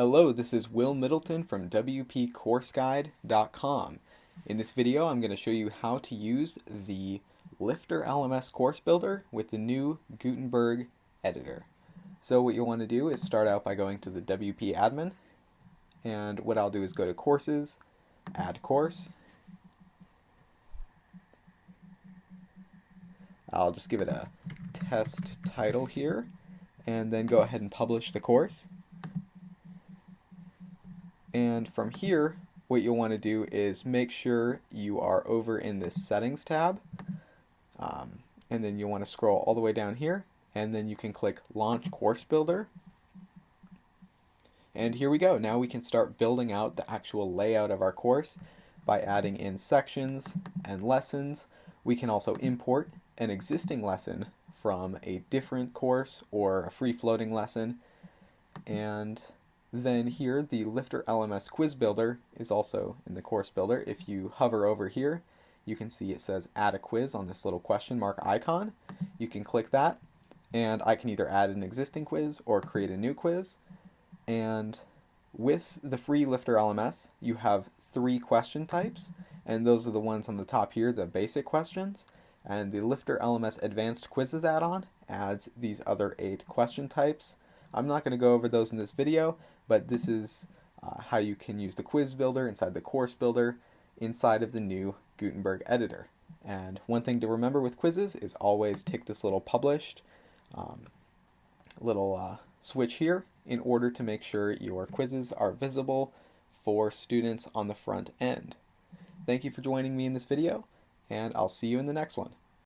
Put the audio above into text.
Hello, this is Will Middleton from WPCourseGuide.com. In this video, I'm going to show you how to use the LifterLMS course builder with the new Gutenberg editor. So what you'll want to do is start out by going to the WP admin, and what I'll do is go to Courses, Add Course. I'll just give it a test title here, and then go ahead and publish the course. And from here, what you'll want to do is make sure you are over in this Settings tab, and then you'll want to scroll all the way down here, and then you can click Launch Course Builder. And here we go. Now we can start building out the actual layout of our course by adding in sections and lessons. We can also import an existing lesson from a different course or a free-floating lesson. And then here, the LifterLMS Quiz Builder is also in the Course Builder. If you hover over here, you can see it says Add a Quiz on this little question mark icon. You can click that, and I can either add an existing quiz or create a new quiz. And with the free LifterLMS, you have 3 question types, and those are the ones on the top here, the basic questions. And the LifterLMS Advanced Quizzes add-on adds these other 8 question types. I'm not going to go over those in this video, but this is how you can use the quiz builder inside the course builder inside of the new Gutenberg editor. And one thing to remember with quizzes is always tick this little published switch here in order to make sure your quizzes are visible for students on the front end. Thank you for joining me in this video, and I'll see you in the next one.